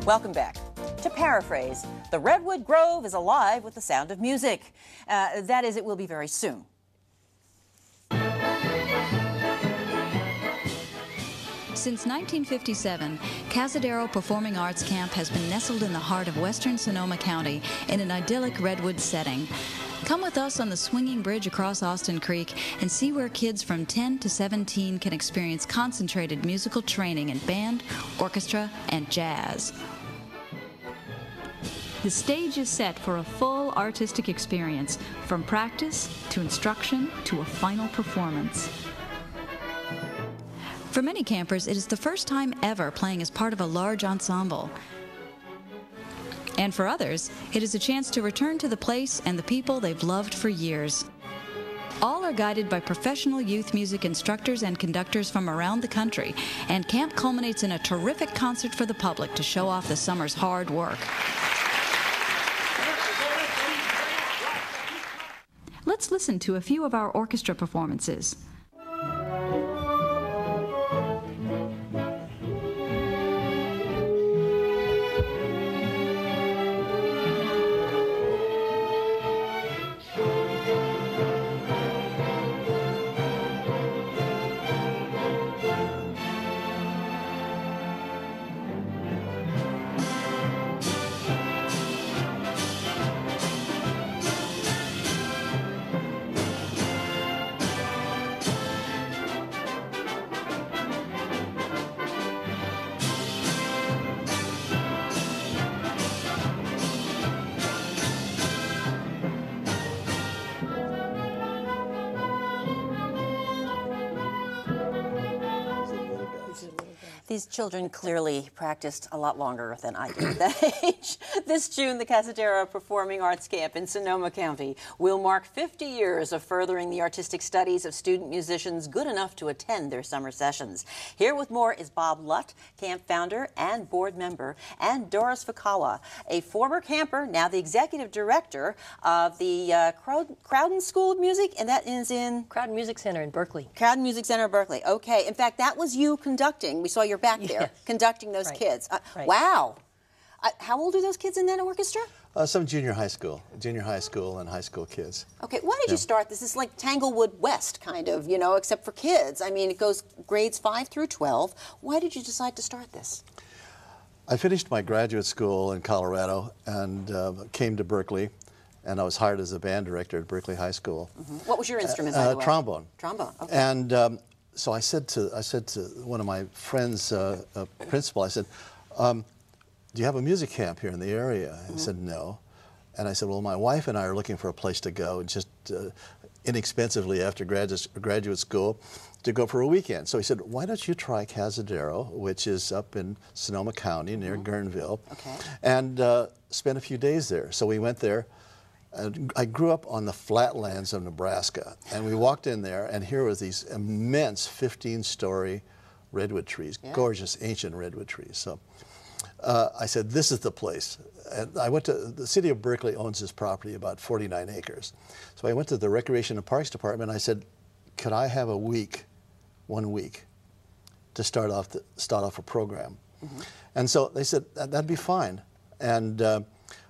Welcome back. To paraphrase, the Redwood Grove is alive with the sound of music. That is, it will be very soon. Since 1957, Cazadero Performing Arts Camp has been nestled in the heart of western Sonoma County in an idyllic redwood setting. Come with us on the swinging bridge across Austin Creek and see where kids from 10 to 17 can experience concentrated musical training in band, orchestra, and jazz. The stage is set for a full artistic experience, from practice to instruction to a final performance. For many campers, it is the first time ever playing as part of a large ensemble. And for others, it is a chance to return to the place and the people they've loved for years. All are guided by professional youth music instructors and conductors from around the country, and camp culminates in a terrific concert for the public to show off the summer's hard work. Let's listen to a few of our orchestra performances. These children clearly practiced a lot longer than I did at that age. This June, the Cazadero Performing Arts Camp in Sonoma County will mark 50 years of furthering the artistic studies of student musicians good enough to attend their summer sessions. Here with more is Bob Lutt, camp founder and board member, and Doris Fukawa, a former camper, now the executive director of the Crowden School of Music, and that is in? Crowden Music Center in Berkeley. Crowden Music Center, Berkeley. Okay. In fact, that was you conducting. We saw your back there, yes, conducting those kids. Right. Wow. How old are those kids in that orchestra? Some junior high school and high school kids. Okay, why did you start this? It's like Tanglewood West, kind of, you know, except for kids. I mean, it goes grades 5 through 12. Why did you decide to start this? I finished my graduate school in Colorado and came to Berkeley, and I was hired as a band director at Berkeley High School. Mm-hmm. What was your instrument, by the way? Trombone. Trombone, okay. And so I said to one of my friends, principal, I said, do you have a music camp here in the area? He said, no. And I said, well, my wife and I are looking for a place to go, just inexpensively after graduate school, to go for a weekend. So he said, why don't you try Cazadero, which is up in Sonoma County near Guerneville, and spend a few days there. So we went there. I grew up on the flatlands of Nebraska, and we walked in there, and here was these immense 15-story redwood trees, gorgeous ancient redwood trees. So I said, this is the place. And I went to, the city of Berkeley owns this property, about 49 acres. So I went to the Recreation and Parks Department, and I said, could I have a week, 1 week, to start off a program? And so they said, that'd be fine. And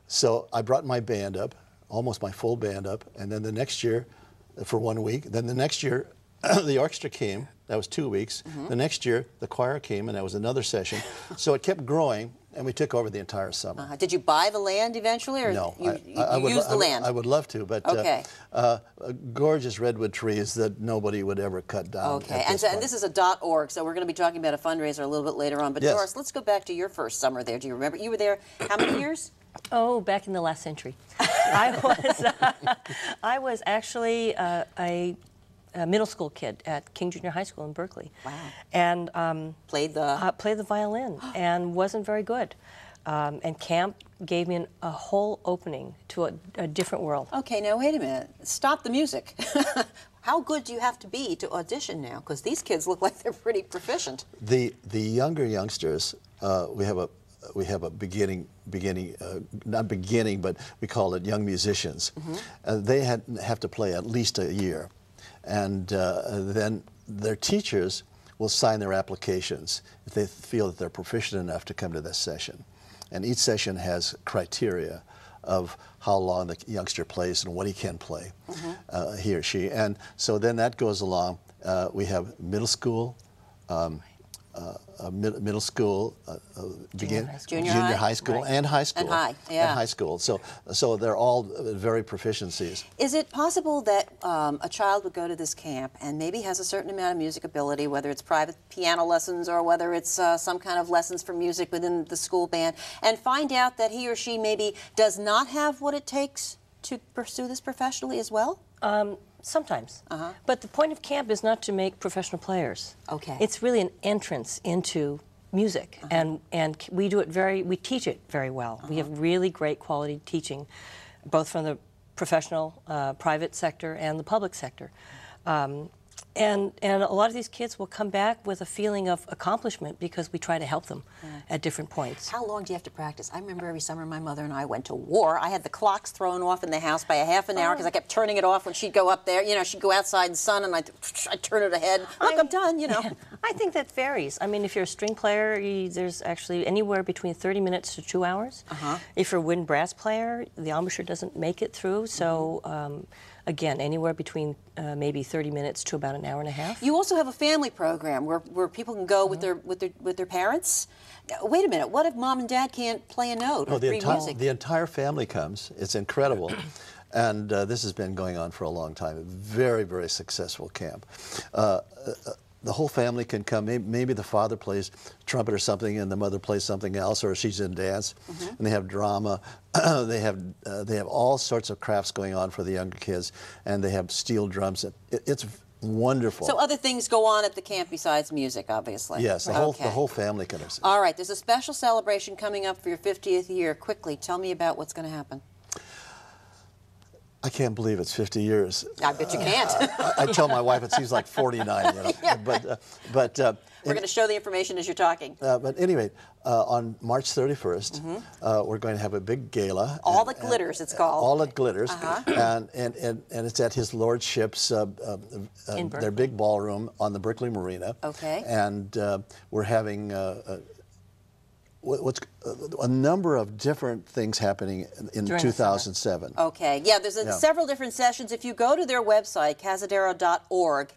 so I brought my band up, almost my full band up, and then the next year, for 1 week, then the next year, the orchestra came, that was 2 weeks. The next year, the choir came, and that was another session. So it kept growing, and we took over the entire summer. Did you buy the land eventually, or no, you used the land? I would love to, but gorgeous redwood trees that nobody would ever cut down. Okay, and this is a .org, so we're going to be talking about a fundraiser a little bit later on. But Doris, let's go back to your first summer there. Do you remember? You were there how many years? Oh, back in the last century. I was actually a middle school kid at King Junior High School in Berkeley. Wow. And played the violin and wasn't very good. And camp gave me a whole opening to a different world. Okay, now wait a minute. Stop the music. How good do you have to be to audition now? Because these kids look like they're pretty proficient. The younger youngsters, we have a not beginning, but we call it young musicians. They have to play at least a year. And then their teachers will sign their applications if they feel that they're proficient enough to come to this session. and each session has criteria of how long the youngster plays and what he can play, he or she. And so then that goes along. We have middle school, middle school, junior high school, right. and high school, and high, yeah. and high school. So they're all very proficiencies. Is it possible that a child would go to this camp and maybe has a certain amount of music ability, whether it's private piano lessons or whether it's some kind of lessons for music within the school band, and find out that he or she maybe does not have what it takes to pursue this professionally as well? Sometimes. But the point of camp is not to make professional players. Okay. It's really an entrance into music, and we do it we teach it very well. We have really great quality teaching, both from the professional private sector and the public sector. And a lot of these kids will come back with a feeling of accomplishment because we try to help them at different points. How long do you have to practice? I remember every summer my mother and I went to war. I had the clocks thrown off in the house by a half an hour because I kept turning it off when she'd go up there. You know, she'd go outside in the sun and I'd turn it ahead. Look, I'm done, you know. I think that varies. I mean, if you're a string player, there's actually anywhere between 30 minutes to 2 hours. If you're a wind brass player, the embouchure doesn't make it through, so again, anywhere between maybe 30 minutes to about an hour and a half. You also have a family program where people can go with their parents. Wait a minute, what if mom and dad can't play a note or read music? The entire family comes. It's incredible. And this has been going on for a long time. A very, very successful camp. The whole family can come. Maybe the father plays trumpet or something, and the mother plays something else, or she's in dance, and they have drama. They have all sorts of crafts going on for the younger kids, and they have steel drums. It's wonderful. So other things go on at the camp besides music, obviously. Yes, the whole family can assist. All right, there's a special celebration coming up for your 50th year. Quickly, tell me about what's going to happen. I can't believe it's 50 years. I bet you can't. I tell my wife it seems like 49, you know. Yeah. But we're going to show the information as you're talking. But anyway, on March 31st, we're going to have a big gala. All That Glitters, it's called. All That Glitters, and it's at His Lordship's their big ballroom on the Berkeley Marina. Okay. And we're having a number of different things happening in 2007. Okay, yeah, there's several different sessions. If you go to their website, Cazadero.org,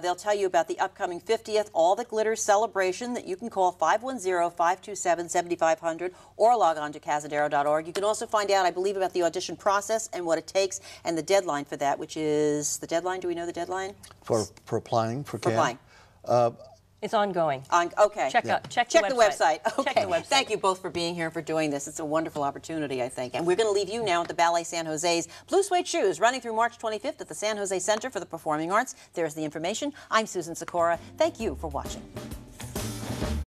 they'll tell you about the upcoming 50th All That Glitters celebration that you can call 510-527-7500 or log on to Cazadero.org. You can also find out, I believe, about the audition process and what it takes and the deadline for that, which is the deadline. Do we know the deadline? For applying for camp? It's ongoing. Okay. Check the website. Okay. Check the website. Thank you both for being here and for doing this. It's a wonderful opportunity, I think. And we're going to leave you now with the Ballet San Jose's Blue Suede Shoes, running through March 25th at the San Jose Center for the Performing Arts. There's the information. I'm Susan Sikora. Thank you for watching.